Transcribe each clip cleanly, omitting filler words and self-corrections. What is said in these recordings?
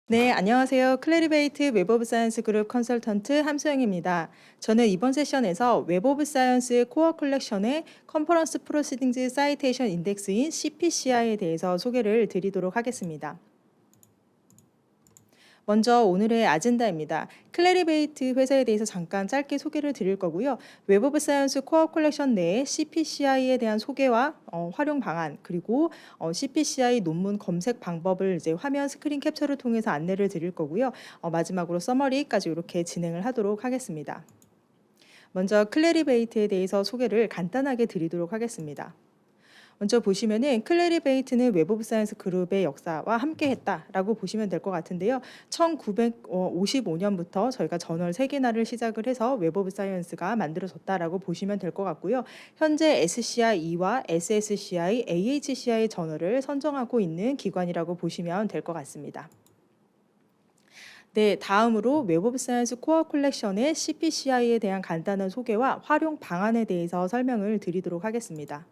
네, 안녕하세요. 클래리베이트 웹 오브 사이언스 그룹 컨설턴트 함수영입니다. 저는 이번 세션에서 웹 오브 사이언스 코어 컬렉션의 컨퍼런스 프로시딩즈 사이테이션 인덱스인 CPCI에 대해서 소개를 드리도록 하겠습니다. 먼저 오늘의 아젠다입니다. 클래리베이트 회사에 대해서 잠깐 짧게 소개를 드릴 거고요. 웹 오브 사이언스 코어 컬렉션 내에 CPCI에 대한 소개와 활용 방안, 그리고 CPCI 논문 검색 방법을 이제 화면 스크린 캡처를 통해서 안내를 드릴 거고요. 마지막으로 서머리까지 이렇게 진행을 하도록 하겠습니다. 먼저 클래리베이트에 대해서 소개를 간단하게 드리도록 하겠습니다. 먼저 보시면은 클래리베이트는 웹 오브 사이언스 그룹의 역사와 함께 했다라고 보시면 될 것 같은데요. 1955년부터 저희가 저널 3개나를 시작을 해서 웹 오브 사이언스가 만들어졌다라고 보시면 될 것 같고요. 현재 SCI와 SSCI, AHCI 저널을 선정하고 있는 기관이라고 보시면 될 것 같습니다. 네, 다음으로 웹 오브 사이언스 코어 컬렉션의 CPCI에 대한 간단한 소개와 활용 방안에 대해서 설명을 드리도록 하겠습니다.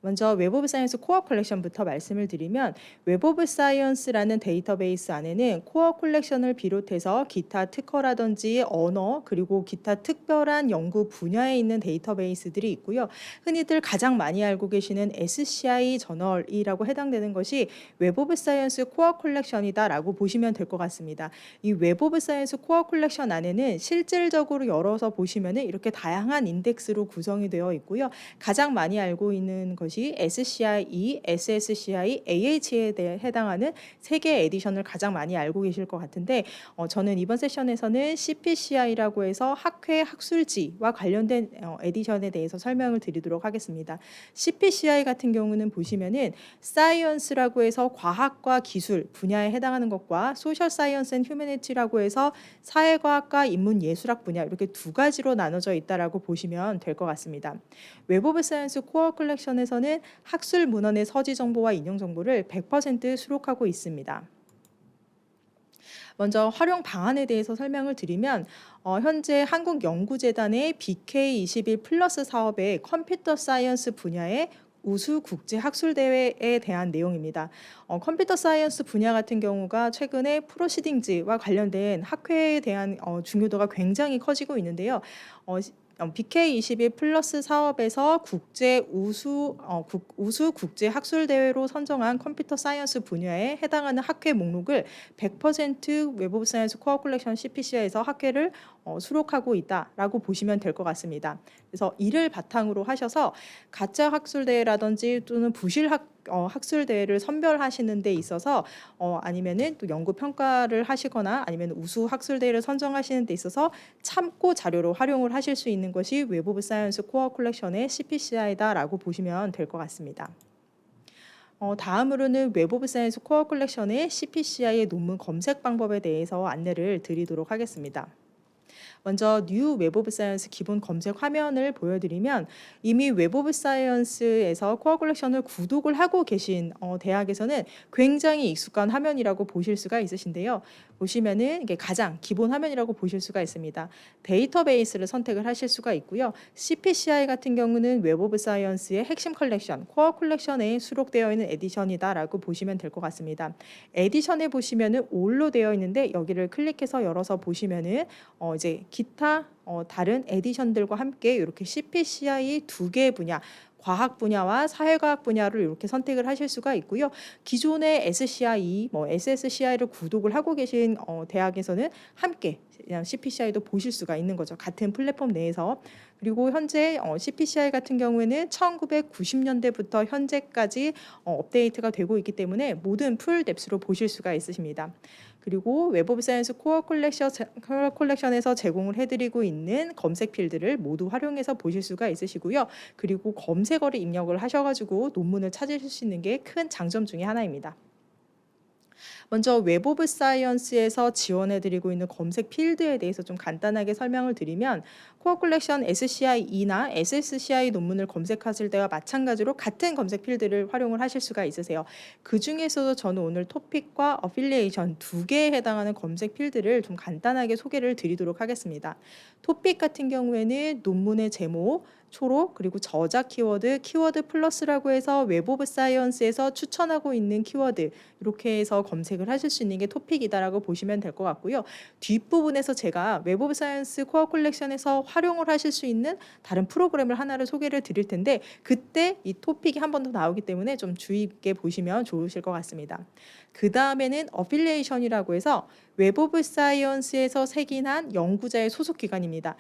먼저 웹 오브 사이언스 코어 컬렉션부터 말씀을 드리면 웹 오브 사이언스라는 데이터베이스 안에는 코어 컬렉션을 비롯해서 기타 특허라든지 언어 그리고 기타 특별한 연구 분야에 있는 데이터베이스들이 있고요. 흔히들 가장 많이 알고 계시는 SCI 저널이라고 해당되는 것이 웹 오브 사이언스 코어 컬렉션이다라고 보시면 될 것 같습니다. 이 웹 오브 사이언스 코어 컬렉션 안에는 실질적으로 열어서 보시면은 이렇게 다양한 인덱스로 구성이 되어 있고요. 가장 많이 알고 있는 것이 SCI, SSCI, AH에 대해 해당하는 3개 에디션을 가장 많이 알고 계실 것 같은데 저는 이번 세션에서는 CPCI라고 해서 학회 학술지와 관련된 에디션에 대해서 설명을 드리도록 하겠습니다. CPCI 같은 경우는 보시면은 사이언스라고 해서 과학과 기술 분야에 해당하는 것과 소셜 사이언스 앤 휴머니티라고 해서 사회과학과 인문예술학 분야 이렇게 두 가지로 나눠져 있다라고 보시면 될 것 같습니다. 웹 오브 사이언스 코어 컬렉션에서는 학술 문헌의 서지 정보와 인용 정보를 100% 수록하고 있습니다. 먼저 활용 방안에 대해서 설명을 드리면 현재 한국연구재단의 BK21 플러스 사업의 컴퓨터 사이언스 분야의 우수 국제 학술 대회에 대한 내용입니다. 컴퓨터 사이언스 분야 같은 경우가 최근에 프로시딩즈와 관련된 학회에 대한 중요도가 굉장히 커지고 있는데요. BK21 플러스 사업에서 우수 국제 학술 대회로 선정한 컴퓨터 사이언스 분야에 해당하는 학회 목록을 100% 웹 오브 사이언스 코어 컬렉션 CPC에서 학회를 수록하고 있다라고 보시면 될 것 같습니다. 그래서 이를 바탕으로 하셔서 가짜 학술 대회라든지 또는 학술 대회를 선별하시는 데 있어서 아니면은 또 연구 평가를 하시거나 아니면 우수 학술 대회를 선정하시는 데 있어서 참고 자료로 활용을 하실 수 있는 것이 웹 오브 사이언스 코어 컬렉션의 CPCI다라고 보시면 될 것 같습니다. 다음으로는 웹 오브 사이언스 코어 컬렉션의 CPCI의 논문 검색 방법에 대해서 안내를 드리도록 하겠습니다. 먼저 뉴 웹 오브 사이언스 기본 검색 화면을 보여드리면 이미 웹 오브 사이언스에서 코어 컬렉션을 구독을 하고 계신 대학에서는 굉장히 익숙한 화면이라고 보실 수가 있으신데요. 보시면은 이게 가장 기본 화면이라고 보실 수가 있습니다. 데이터베이스를 선택을 하실 수가 있고요. CPCI 같은 경우는 웹 오브 사이언스의 핵심 컬렉션, 코어 컬렉션에 수록되어 있는 에디션이다라고 보시면 될 것 같습니다. 에디션에 보시면은 올로 되어 있는데 여기를 클릭해서 열어서 보시면은 이제 기타 다른 에디션들과 함께 이렇게 CPCI 2개 분야 과학 분야와 사회과학 분야를 이렇게 선택을 하실 수가 있고요. 기존의 SCI, SSCI를 구독을 하고 계신 대학에서는 함께 그냥 CPCI도 보실 수가 있는 거죠. 같은 플랫폼 내에서. 그리고 현재 CPCI 같은 경우에는 1990년대부터 현재까지 업데이트가 되고 있기 때문에 모든 풀 뎁스로 보실 수가 있으십니다. 그리고 웹 오브 사이언스 코어 컬렉션에서 제공을 해드리고 있는 검색 필드를 모두 활용해서 보실 수가 있으시고요. 그리고 검색어를 입력을 하셔가지고 논문을 찾으실 수 있는 게 큰 장점 중에 하나입니다. 먼저 웹 오브 사이언스에서 지원해드리고 있는 검색 필드에 대해서 좀 간단하게 설명을 드리면 코어 컬렉션 SCI나 SSCI 논문을 검색하실 때와 마찬가지로 같은 검색 필드를 활용을 하실 수가 있으세요. 그 중에서도 저는 오늘 토픽과 어필리에이션 2개에 해당하는 검색 필드를 좀 간단하게 소개를 드리도록 하겠습니다. 토픽 같은 경우에는 논문의 제목, 초록, 그리고 저자 키워드, 키워드 플러스라고 해서 웹 오브 사이언스에서 추천하고 있는 키워드, 이렇게 해서 검색을 하실 수 있는 게 토픽이다라고 보시면 될 것 같고요. 뒷부분에서 제가 웹 오브 사이언스 코어 컬렉션에서 활용을 하실 수 있는 다른 프로그램을 하나를 소개를 드릴 텐데, 그때 이 토픽이 한 번 더 나오기 때문에 좀 주의 있게 보시면 좋으실 것 같습니다. 그 다음에는 어필리에이션이라고 해서 웹 오브 사이언스에서 새긴한 연구자의 소속 기관입니다.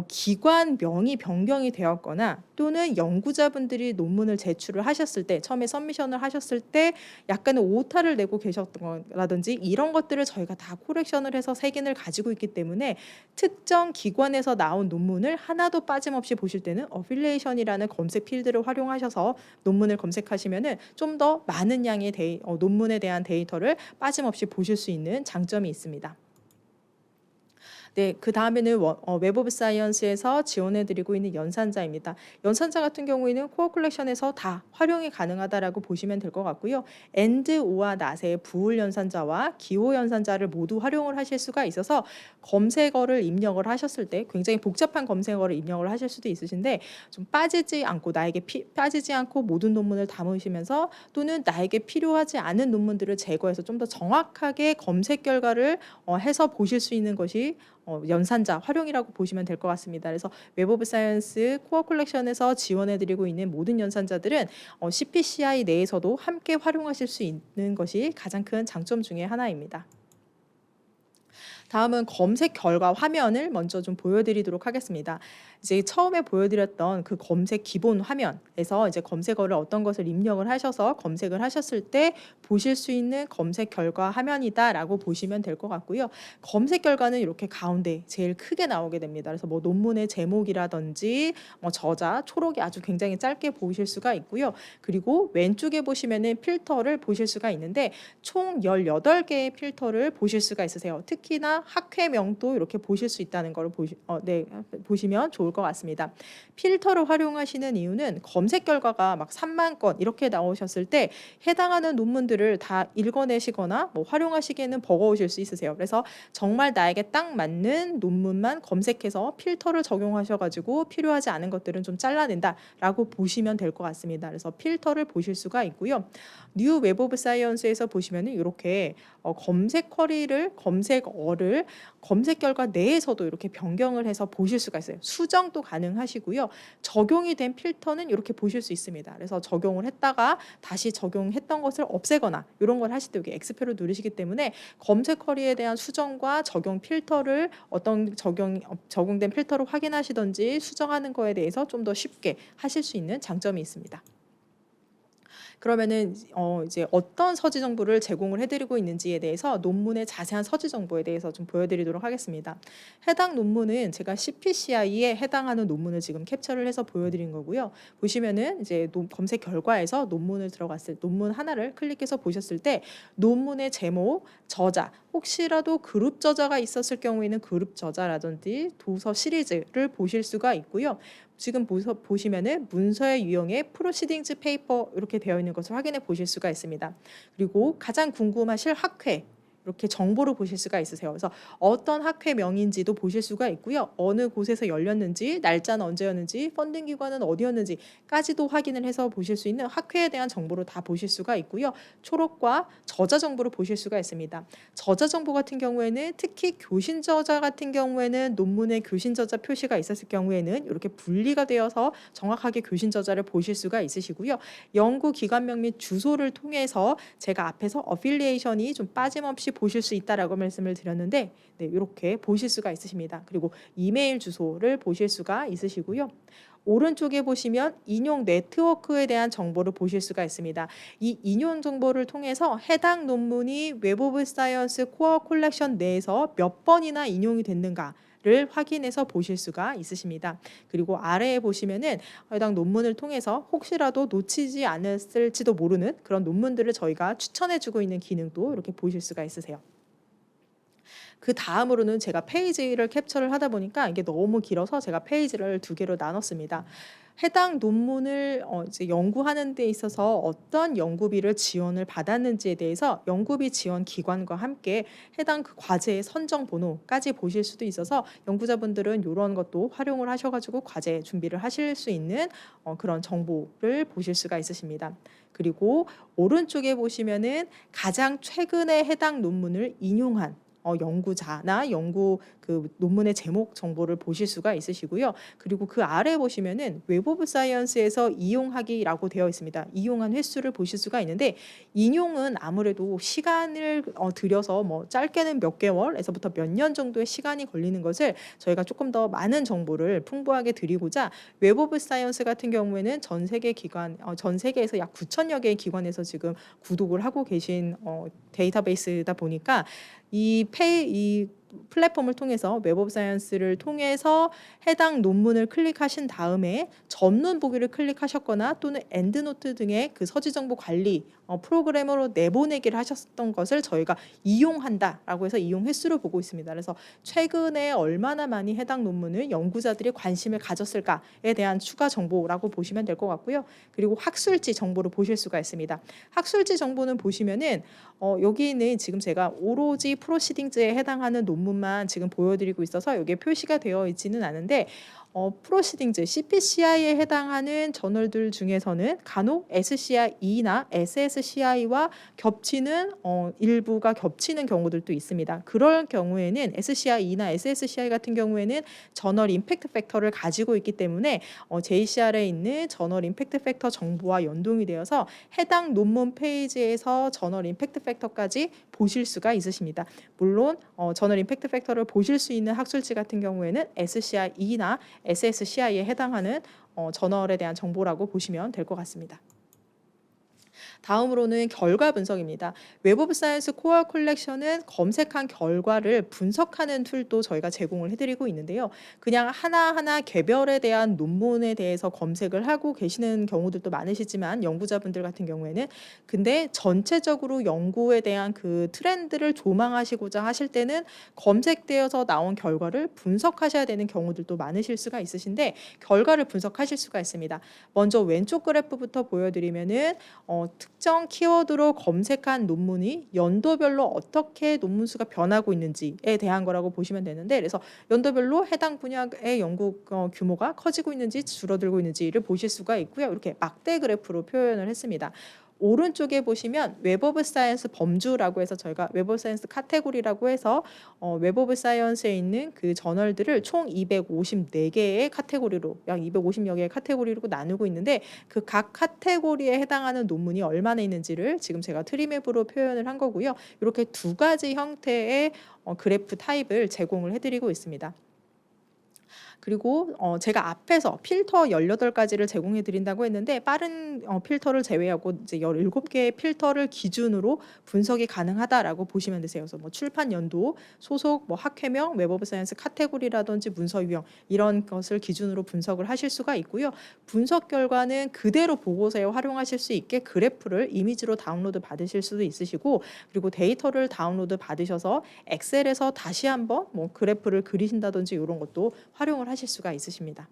기관명이 변경이 되었거나 또는 연구자분들이 논문을 제출을 하셨을 때, 처음에 서미션을 하셨을 때 약간의 오타를 내고 계셨던 거라든지 이런 것들을 저희가 다 코렉션을 해서 색인을 가지고 있기 때문에 특정 기관에서 나온 논문을 하나도 빠짐없이 보실 때는 어필리에이션이라는 검색 필드를 활용하셔서 논문을 검색하시면은 좀 더 많은 양의 논문에 대한 데이터를 빠짐없이 보실 수 있는 장점이 있습니다. 네, 그 다음에는 웹 오브 사이언스에서 지원해드리고 있는 연산자입니다. 연산자 같은 경우에는 코어 컬렉션에서 다 활용이 가능하다라고 보시면 될 것 같고요. AND, OR와 NOT의 부울 연산자와 기호 연산자를 모두 활용을 하실 수가 있어서 검색어를 입력을 하셨을 때 굉장히 복잡한 검색어를 입력을 하실 수도 있으신데, 좀 빠지지 않고 모든 논문을 담으시면서 또는 나에게 필요하지 않은 논문들을 제거해서 좀 더 정확하게 검색 결과를 해서 보실 수 있는 것이 연산자 활용이라고 보시면 될 것 같습니다. 그래서 웹 오브 사이언스 코어 컬렉션에서 지원해드리고 있는 모든 연산자들은 CPCI 내에서도 함께 활용하실 수 있는 것이 가장 큰 장점 중에 하나입니다. 다음은 검색 결과 화면을 먼저 좀 보여드리도록 하겠습니다. 이제 처음에 보여드렸던 그 검색 기본 화면에서 이제 검색어를 어떤 것을 입력을 하셔서 검색을 하셨을 때 보실 수 있는 검색 결과 화면이다라고 보시면 될 것 같고요. 검색 결과는 이렇게 가운데 제일 크게 나오게 됩니다. 그래서 뭐 논문의 제목이라든지 저자, 초록이 아주 굉장히 짧게 보실 수가 있고요. 그리고 왼쪽에 보시면은 필터를 보실 수가 있는데 총 18개의 필터를 보실 수가 있으세요. 특히나 학회명도 이렇게 보실 수 있다는 걸 보시면 좋을 것 같습니다. 필터를 활용하시는 이유는 검색 결과가 막 3만 건 이렇게 나오셨을 때 해당하는 논문들을 다 읽어내시거나 뭐 활용하시기에는 버거우실 수 있으세요. 그래서 정말 나에게 딱 맞는 논문만 검색해서 필터를 적용하셔가지고 필요하지 않은 것들은 좀 잘라낸다라고 보시면 될 것 같습니다. 그래서 필터를 보실 수가 있고요. 뉴 웹 오브 사이언스에서 보시면은 이렇게 검색 검색어를 검색 결과 내에서도 이렇게 변경을 해서 보실 수가 있어요. 수정도 가능하시고요. 적용이 된 필터는 이렇게 보실 수 있습니다. 그래서 적용을 했다가 다시 적용했던 것을 없애거나 이런 걸 하실 때 여기 X표를 누르시기 때문에 검색 쿼리에 대한 수정과 적용 필터를 어떤 적용된 필터를 확인하시든지 수정하는 거에 대해서 좀 더 쉽게 하실 수 있는 장점이 있습니다. 그러면은 이제 어떤 서지 정보를 제공을 해드리고 있는지에 대해서 논문의 자세한 서지 정보에 대해서 좀 보여드리도록 하겠습니다. 해당 논문은 제가 CPCI에 해당하는 논문을 지금 캡처를 해서 보여드린 거고요. 보시면은 이제 검색 결과에서 논문 하나를 클릭해서 보셨을 때 논문의 제목, 저자, 혹시라도 그룹 저자가 있었을 경우에는 그룹 저자라든지 도서 시리즈를 보실 수가 있고요. 지금 보시면은 문서의 유형의 프로시딩즈 페이퍼 이렇게 되어 있는 것을 확인해 보실 수가 있습니다. 그리고 가장 궁금하실 학회 이렇게 정보를 보실 수가 있으세요. 그래서 어떤 학회명인지도 보실 수가 있고요. 어느 곳에서 열렸는지, 날짜는 언제였는지, 펀딩 기관은 어디였는지까지도 확인을 해서 보실 수 있는 학회에 대한 정보를 다 보실 수가 있고요. 초록과 저자 정보를 보실 수가 있습니다. 저자 정보 같은 경우에는 특히 교신 저자 같은 경우에는 논문에 교신 저자 표시가 있었을 경우에는 이렇게 분리가 되어서 정확하게 교신 저자를 보실 수가 있으시고요. 연구 기관명 및 주소를 통해서 제가 앞에서 어필리에이션이 좀 빠짐없이 보실 수 있다라고 말씀을 드렸는데, 네, 이렇게 보실 수가 있으십니다. 그리고 이메일 주소를 보실 수가 있으시고요. 오른쪽에 보시면 인용 네트워크에 대한 정보를 보실 수가 있습니다. 이 인용 정보를 통해서 해당 논문이 웹 오브 사이언스 코어 컬렉션 내에서 몇 번이나 인용이 됐는가 를 확인해서 보실 수가 있으십니다. 그리고 아래에 보시면은 해당 논문을 통해서 혹시라도 놓치지 않았을지도 모르는 그런 논문들을 저희가 추천해주고 있는 기능도 이렇게 보실 수가 있으세요. 그 다음으로는 제가 페이지를 캡처를 하다 보니까 이게 너무 길어서 제가 페이지를 두 개로 나눴습니다. 해당 논문을 이제 연구하는 데 있어서 어떤 연구비를 지원을 받았는지에 대해서 연구비 지원 기관과 함께 해당 그 과제의 선정 번호까지 보실 수도 있어서 연구자분들은 이런 것도 활용을 하셔가지고 과제 준비를 하실 수 있는 그런 정보를 보실 수가 있으십니다. 그리고 오른쪽에 보시면은 가장 최근에 해당 논문을 인용한 연구자나 연구 그 논문의 제목 정보를 보실 수가 있으시고요. 그리고 그 아래 보시면은 웹 오브 사이언스에서 이용하기라고 되어 있습니다. 이용한 횟수를 보실 수가 있는데 인용은 아무래도 시간을 들여서 뭐 짧게는 몇 개월에서부터 몇 년 정도의 시간이 걸리는 것을 저희가 조금 더 많은 정보를 풍부하게 드리고자 웹 오브 사이언스 같은 경우에는 전 세계 기관 전 세계에서 약 9천여 개의 기관에서 지금 구독을 하고 계신 데이터베이스다 보니까 이 플랫폼을 통해서 웹 오브 사이언스를 통해서 해당 논문을 클릭하신 다음에 전문 보기를 클릭하셨거나 또는 엔드노트 등의 그 서지 정보 관리 프로그램으로 내보내기를 하셨던 것을 저희가 이용한다라고 해서 이용 횟수를 보고 있습니다. 그래서 최근에 얼마나 많이 해당 논문을 연구자들이 관심을 가졌을까에 대한 추가 정보라고 보시면 될 것 같고요. 그리고 학술지 정보를 보실 수가 있습니다. 학술지 정보는 보시면은 여기는 지금 제가 오로지 프로시딩즈에 해당하는 논문만 지금 보여드리고 있어서 여기에 표시가 되어 있지는 않은데 프로시딩즈 CPCI에 해당하는 저널들 중에서는 간혹 SCI나 SSCI와 겹치는 일부가 겹치는 경우들도 있습니다. 그럴 경우에는 SCI나 SSCI 같은 경우에는 저널 임팩트 팩터를 가지고 있기 때문에 JCR에 있는 저널 임팩트 팩터 정보와 연동이 되어서 해당 논문 페이지에서 저널 임팩트 팩터까지 보실 수가 있으십니다. 물론 저널 임팩트 팩터를 보실 수 있는 학술지 같은 경우에는 SCI나 SSCI에 해당하는 저널에 대한 정보라고 보시면 될 것 같습니다. 다음으로는 결과 분석입니다. 웹 오브 사이언스 코어 컬렉션은 검색한 결과를 분석하는 툴도 저희가 제공을 해드리고 있는데요. 그냥 하나하나 개별에 대한 논문에 대해서 검색을 하고 계시는 경우들도 많으시지만 연구자분들 같은 경우에는 근데 전체적으로 연구에 대한 그 트렌드를 조망하시고자 하실 때는 검색되어서 나온 결과를 분석하셔야 되는 경우들도 많으실 수가 있으신데 결과를 분석하실 수가 있습니다. 먼저 왼쪽 그래프부터 보여드리면은 특정 키워드로 검색한 논문이 연도별로 어떻게 논문 수가 변하고 있는지에 대한 거라고 보시면 되는데 그래서 연도별로 해당 분야의 연구 규모가 커지고 있는지 줄어들고 있는지를 보실 수가 있고요. 이렇게 막대 그래프로 표현을 했습니다. 오른쪽에 보시면 웹 오브 사이언스 범주라고 해서 저희가 웹 오브 사이언스 카테고리라고 해서 웹 오브 사이언스에 있는 그 저널들을 총 254개의 카테고리로 약 250여 개의 카테고리로 나누고 있는데 그 각 카테고리에 해당하는 논문이 얼마나 있는지를 지금 제가 트리맵으로 표현을 한 거고요. 이렇게 두 가지 형태의 그래프 타입을 제공을 해드리고 있습니다. 그리고 제가 앞에서 필터 18가지를 제공해 드린다고 했는데 빠른 필터를 제외하고 이제 17개의 필터를 기준으로 분석이 가능하다라고 보시면 되세요. 그래서 뭐 출판 연도, 소속, 뭐 학회명, 웹 오브 사이언스 카테고리라든지 문서 유형 이런 것을 기준으로 분석을 하실 수가 있고요. 분석 결과는 그대로 보고서에 활용하실 수 있게 그래프를 이미지로 다운로드 받으실 수도 있으시고 그리고 데이터를 다운로드 받으셔서 엑셀에서 다시 한번 뭐 그래프를 그리신다든지 이런 것도 활용을 하실 수가 있으십니다.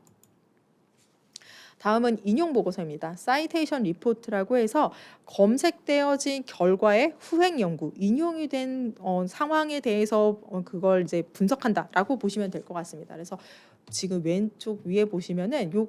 다음은 인용 보고서입니다. 사이테이션 리포트라고 해서 검색되어진 결과의 후행 연구, 인용이 된 상황에 대해서 그걸 이제 분석한다라고 보시면 될 것 같습니다. 그래서 지금 왼쪽 위에 보시면은 요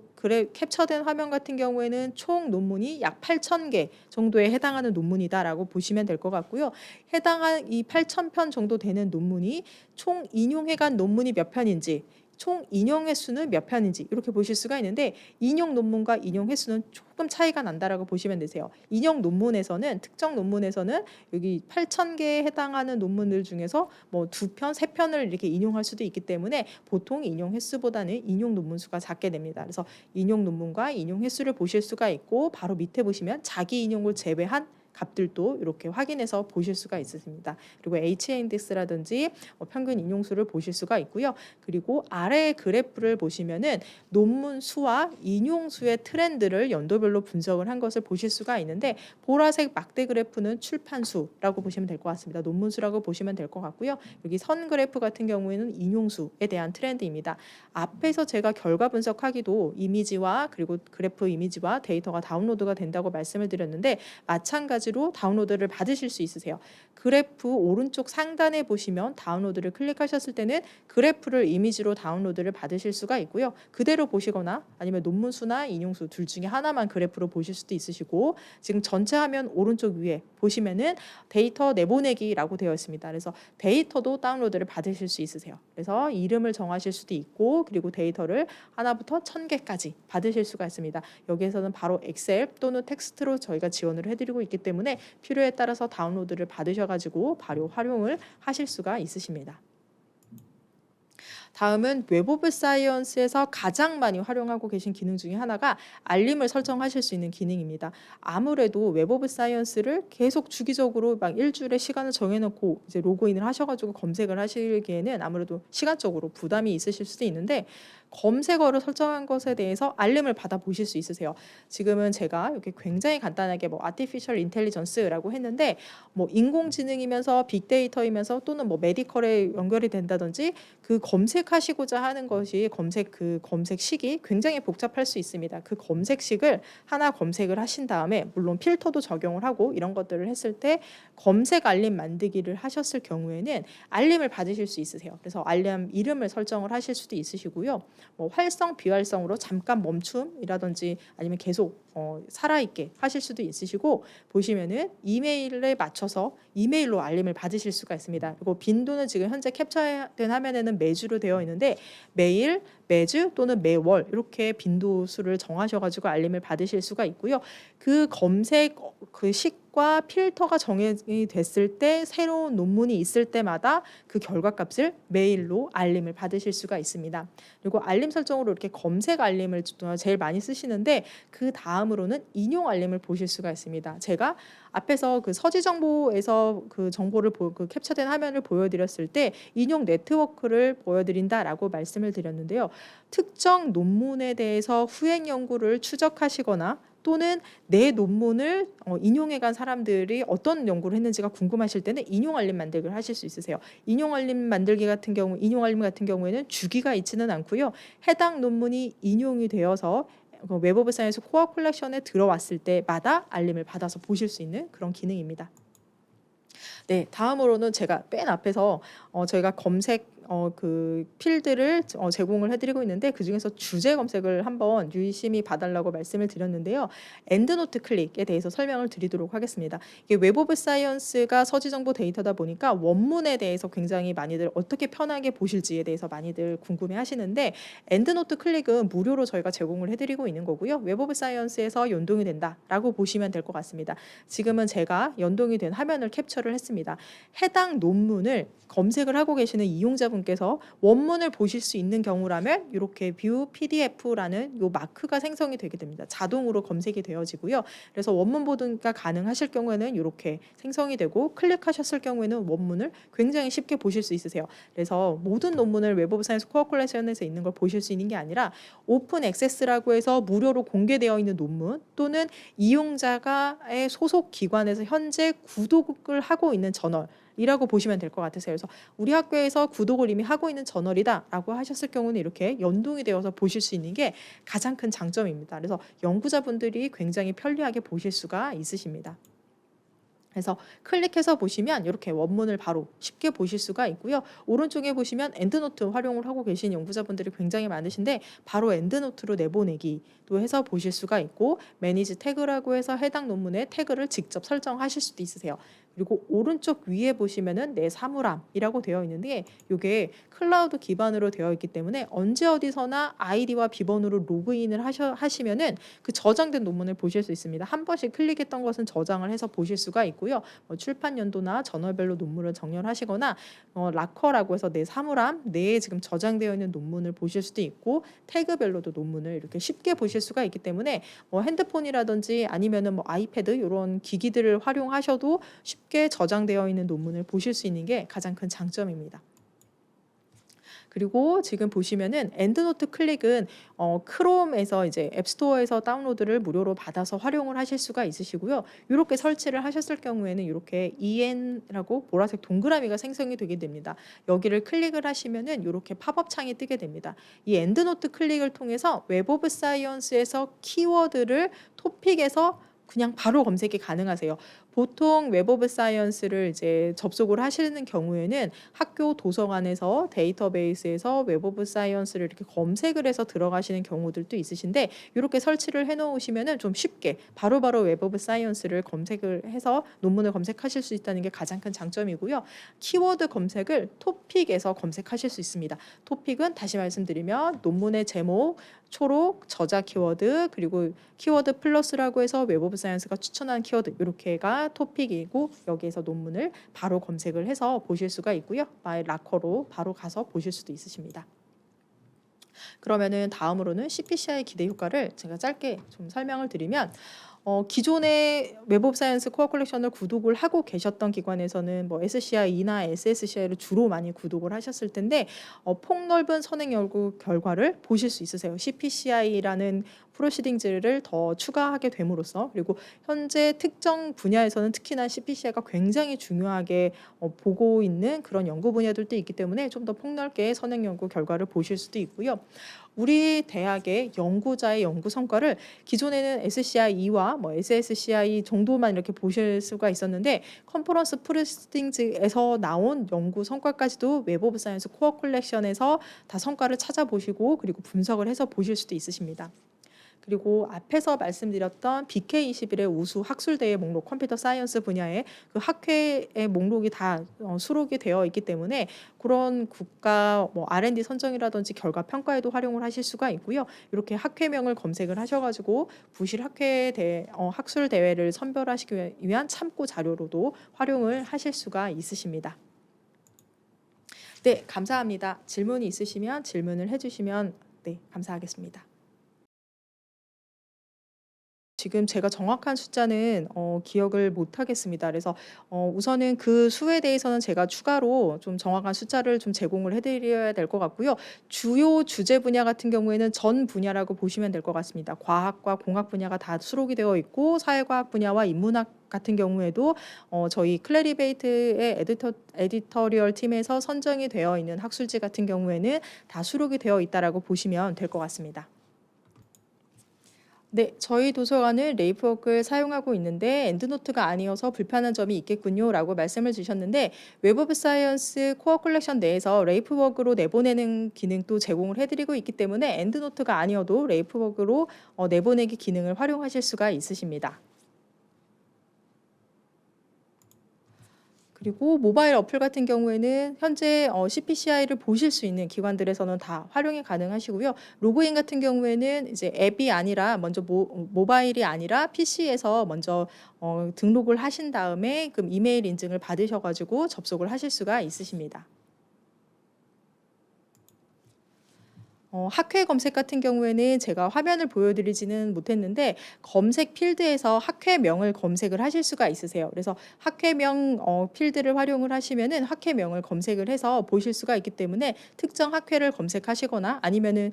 캡처된 화면 같은 경우에는 총 논문이 약 8,000개 정도에 해당하는 논문이다라고 보시면 될 것 같고요. 해당한 이 8,000편 정도 되는 논문이 총 인용해간 논문이 몇 편인지 총 인용 횟수는 몇 편인지 이렇게 보실 수가 있는데 인용 논문과 인용 횟수는 조금 차이가 난다라고 보시면 되세요. 인용 논문에서는 특정 논문에서는 여기 8,000개에 해당하는 논문들 중에서 뭐 2편, 3편을 이렇게 인용할 수도 있기 때문에 보통 인용 횟수보다는 인용 논문 수가 작게 됩니다. 그래서 인용 논문과 인용 횟수를 보실 수가 있고 바로 밑에 보시면 자기 인용을 제외한 값들도 이렇게 확인해서 보실 수가 있습니다. 그리고 HA 인덱스라든지 평균 인용수를 보실 수가 있고요. 그리고 아래의 그래프를 보시면은 논문 수와 인용수의 트렌드를 연도별로 분석을 한 것을 보실 수가 있는데, 보라색 막대 그래프는 출판수라고 보시면 될 것 같습니다. 논문수라고 보시면 될 것 같고요. 여기 선 그래프 같은 경우에는 인용수에 대한 트렌드입니다. 앞에서 제가 결과 분석하기도 이미지와 그리고 그래프 이미지와 데이터가 다운로드가 된다고 말씀을 드렸는데, 마찬가지로 다운로드를 받으실 수 있으세요. 그래프 오른쪽 상단에 보시면 다운로드를 클릭하셨을 때는 그래프를 이미지로 다운로드를 받으실 수가 있고요. 그대로 보시거나 아니면 논문수나 인용수 둘 중에 하나만 그래프로 보실 수도 있으시고, 지금 전체 화면 오른쪽 위에 보시면은 데이터 내보내기라고 되어 있습니다. 그래서 데이터도 다운로드를 받으실 수 있으세요. 그래서 이름을 정하실 수도 있고, 그리고 데이터를 하나부터 1000개까지 받으실 수가 있습니다. 여기에서는 바로 엑셀 또는 텍스트로 저희가 지원을 해드리고 있기 때문에 필요에 따라서 다운로드를 받으셔가지고 바로 활용을 하실 수가 있으십니다. 다음은 웹 오브 사이언스에서 가장 많이 활용하고 계신 기능 중에 하나가 알림을 설정하실 수 있는 기능입니다. 아무래도 웹 오브 사이언스를 계속 주기적으로 막 일주일에 시간을 정해놓고 이제 로그인을 하셔가지고 검색을 하시기에는 아무래도 시간적으로 부담이 있으실 수도 있는데, 검색어를 설정한 것에 대해서 알림을 받아 보실 수 있으세요. 지금은 제가 이렇게 굉장히 간단하게 아티피셜 인텔리전스라고 했는데, 인공지능이면서 빅데이터이면서 또는 메디컬에 연결이 된다든지, 그 검색하시고자 하는 것이 검색식이 굉장히 복잡할 수 있습니다. 그 검색식을 하나 검색을 하신 다음에, 물론 필터도 적용을 하고 이런 것들을 했을 때 검색 알림 만들기를 하셨을 경우에는 알림을 받으실 수 있으세요. 그래서 알림 이름을 설정을 하실 수도 있으시고요. 활성 비활성으로 잠깐 멈춤이라든지 아니면 계속 살아있게 하실 수도 있으시고, 보시면은 이메일에 맞춰서 이메일로 알림을 받으실 수가 있습니다. 그리고 빈도는 지금 현재 캡처된 화면에는 매주로 되어 있는데, 매일, 매주 또는 매월 이렇게 빈도 수를 정하셔가지고 알림을 받으실 수가 있고요. 그 검색 그 식과 필터가 정해이 됐을 때, 새로운 논문이 있을 때마다 그 결과값을 메일로 알림을 받으실 수가 있습니다. 그리고 알림 설정으로 이렇게 검색 알림을 제일 많이 쓰시는데, 그 다음으로는 인용 알림을 보실 수가 있습니다. 제가 앞에서 그 서지 정보에서 그 정보를 그 캡처된 화면을 보여드렸을 때 인용 네트워크를 보여드린다라고 말씀을 드렸는데요. 특정 논문에 대해서 후행 연구를 추적하시거나 또는 내 논문을 인용해간 사람들이 어떤 연구를 했는지가 궁금하실 때는 인용 알림 만들기를 하실 수 있으세요. 인용 알림 같은 경우에는 주기가 있지는 않고요. 해당 논문이 인용이 되어서 웹 오브 사이언스 코어 컬렉션에 들어왔을 때마다 알림을 받아서 보실 수 있는 그런 기능입니다. 네, 다음으로는 제가 맨 앞에서 저희가 검색 그 필드를 제공을 해드리고 있는데, 그 중에서 주제 검색을 한번 유의심히 봐달라고 말씀을 드렸는데요. 엔드노트 클릭에 대해서 설명을 드리도록 하겠습니다. 이게 웹 오브 사이언스가 서지 정보 데이터다 보니까 원문에 대해서 굉장히 많이들 어떻게 편하게 보실지에 대해서 많이들 궁금해 하시는데, 엔드노트 클릭은 무료로 저희가 제공을 해드리고 있는 거고요. 웹 오브 사이언스에서 연동이 된다라고 보시면 될 것 같습니다. 지금은 제가 연동이 된 화면을 캡처를 했습니다. 해당 논문을 검색을 하고 계시는 이용자분께서 원문을 보실 수 있는 경우라면 이렇게 뷰 PDF라는 요 마크가 생성이 되게 됩니다. 자동으로 검색이 되어지고요. 그래서 원문 보기가 가능하실 경우에는 이렇게 생성이 되고, 클릭하셨을 경우에는 원문을 굉장히 쉽게 보실 수 있으세요. 그래서 모든 논문을 웹 오브 사이언스 코어 컬렉션에서 있는 걸 보실 수 있는 게 아니라, 오픈 액세스라고 해서 무료로 공개되어 있는 논문 또는 이용자가의 소속 기관에서 현재 구독을 하고 있는 저널 이라고 보시면 될 것 같으세요. 그래서 우리 학교에서 구독을 이미 하고 있는 저널이다라고 하셨을 경우는 이렇게 연동이 되어서 보실 수 있는 게 가장 큰 장점입니다. 그래서 연구자분들이 굉장히 편리하게 보실 수가 있으십니다. 그래서 클릭해서 보시면 이렇게 원문을 바로 쉽게 보실 수가 있고요. 오른쪽에 보시면 엔드노트 활용을 하고 계신 연구자분들이 굉장히 많으신데, 바로 엔드노트로 내보내기도 해서 보실 수가 있고, 매니지 태그라고 해서 해당 논문의 태그를 직접 설정하실 수도 있으세요. 그리고 오른쪽 위에 보시면은 내 사물함이라고 되어 있는데 이게 클라우드 기반으로 되어 있기 때문에 언제 어디서나 아이디와 비번으로 로그인을 하시면은 그 저장된 논문을 보실 수 있습니다. 한 번씩 클릭했던 것은 저장을 해서 보실 수가 있고요. 출판 연도나 저널별로 논문을 정렬하시거나 락커라고 해서 내 사물함 내에 지금 저장되어 있는 논문을 보실 수도 있고 태그별로도 논문을 이렇게 쉽게 보실 수가 있기 때문에 핸드폰이라든지 아니면은 아이패드 이런 기기들을 활용하셔도 쉽게 저장되어 있는 논문을 보실 수 있는 게 가장 큰 장점입니다. 그리고 지금 보시면은 엔드노트 클릭은 크롬에서 이제 앱스토어에서 다운로드를 무료로 받아서 활용을 하실 수가 있으시고요. 이렇게 설치를 하셨을 경우에는 이렇게 EN라고 보라색 동그라미가 생성이 되게 됩니다. 여기를 클릭을 하시면은 이렇게 팝업 창이 뜨게 됩니다. 이 엔드노트 클릭을 통해서 웹 오브 사이언스에서 키워드를 토픽에서 그냥 바로 검색이 가능하세요. 보통 웹 오브 사이언스를 이제 접속을 하시는 경우에는 학교 도서관에서 데이터베이스에서 웹 오브 사이언스를 이렇게 검색을 해서 들어가시는 경우들도 있으신데 이렇게 설치를 해 놓으시면은 좀 쉽게 바로바로 웹 오브 사이언스를 검색을 해서 논문을 검색하실 수 있다는 게 가장 큰 장점이고요. 키워드 검색을 토픽에서 검색하실 수 있습니다. 토픽은 다시 말씀드리면 논문의 제목, 초록, 저자 키워드, 그리고 키워드 플러스라고 해서 웹 오브 사이언스가 추천한 키워드 이렇게가 토픽이고 여기에서 논문을 바로 검색을 해서 보실 수가 있고요. 마이 락커로 바로 가서 보실 수도 있으십니다. 그러면은 다음으로는 CPCI 기대 효과를 제가 짧게 좀 설명을 드리면 기존의 웹 오브 사이언스 코어 컬렉션을 구독을 하고 계셨던 기관에서는 SCI나 SSCI를 주로 많이 구독을 하셨을 텐데 폭넓은 선행 연구 결과를 보실 수 있으세요. CPCI라는 프로시딩즈를 더 추가하게 됨으로써 그리고 현재 특정 분야에서는 특히나 CPCI가 굉장히 중요하게 보고 있는 그런 연구 분야들도 있기 때문에 좀 더 폭넓게 선행 연구 결과를 보실 수도 있고요. 우리 대학의 연구자의 연구 성과를 기존에는 SCI2와 SSCI 정도만 이렇게 보실 수가 있었는데 컨퍼런스 프로시딩즈에서 나온 연구 성과까지도 웹 오브 사이언스 코어 컬렉션에서 다 성과를 찾아보시고 그리고 분석을 해서 보실 수도 있으십니다. 그리고 앞에서 말씀드렸던 BK21의 우수 학술대회 목록 컴퓨터 사이언스 분야의 그 학회의 목록이 다 수록이 되어 있기 때문에 그런 국가 R&D 선정이라든지 결과 평가에도 활용을 하실 수가 있고요. 이렇게 학회명을 검색을 하셔가지고 부실 학회 학술 대회를 선별하시기 위한 참고 자료로도 활용을 하실 수가 있으십니다. 네, 감사합니다. 질문이 있으시면 질문을 해주시면 네, 감사하겠습니다. 지금 제가 정확한 숫자는 기억을 못 하겠습니다. 그래서 우선은 그 수에 대해서는 제가 추가로 좀 정확한 숫자를 좀 제공을 해드려야 될 것 같고요. 주요 주제 분야 같은 경우에는 전 분야라고 보시면 될 것 같습니다. 과학과 공학 분야가 다 수록이 되어 있고 사회과학 분야와 인문학 같은 경우에도 저희 클래리베이트의 에디터리얼 팀에서 선정이 되어 있는 학술지 같은 경우에는 다 수록이 되어 있다라고 보시면 될 것 같습니다. 네, 저희 도서관은 레이프워크를 사용하고 있는데 엔드노트가 아니어서 불편한 점이 있겠군요라고 말씀을 주셨는데 웹 오브 사이언스 코어 컬렉션 내에서 레이프워크로 내보내는 기능도 제공을 해드리고 있기 때문에 엔드노트가 아니어도 레이프워크로 내보내기 기능을 활용하실 수가 있으십니다. 그리고 모바일 어플 같은 경우에는 현재 CPCI를 보실 수 있는 기관들에서는 다 활용이 가능하시고요. 로그인 같은 경우에는 이제 앱이 아니라 먼저 모바일이 아니라 PC에서 먼저 등록을 하신 다음에 그 이메일 인증을 받으셔가지고 접속을 하실 수가 있으십니다. 학회 검색 같은 경우에는 제가 화면을 보여드리지는 못했는데 검색 필드에서 학회명을 검색을 하실 수가 있으세요. 그래서 학회명 필드를 활용을 하시면은 학회명을 검색을 해서 보실 수가 있기 때문에 특정 학회를 검색하시거나 아니면은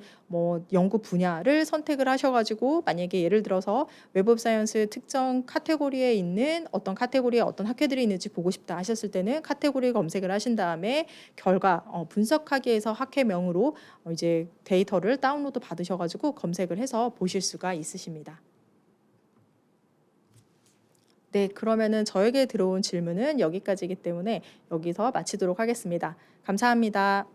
연구 분야를 선택을 하셔가지고 만약에 예를 들어서 웹 오브 사이언스 특정 카테고리에 있는 어떤 카테고리에 어떤 학회들이 있는지 보고 싶다 하셨을 때는 카테고리 검색을 하신 다음에 결과 분석하기에서 학회명으로 이제 데이터를 다운로드 받으셔가지고 검색을 해서 보실 수가 있으십니다. 네, 그러면은 저에게 들어온 질문은 여기까지이기 때문에 여기서 마치도록 하겠습니다. 감사합니다.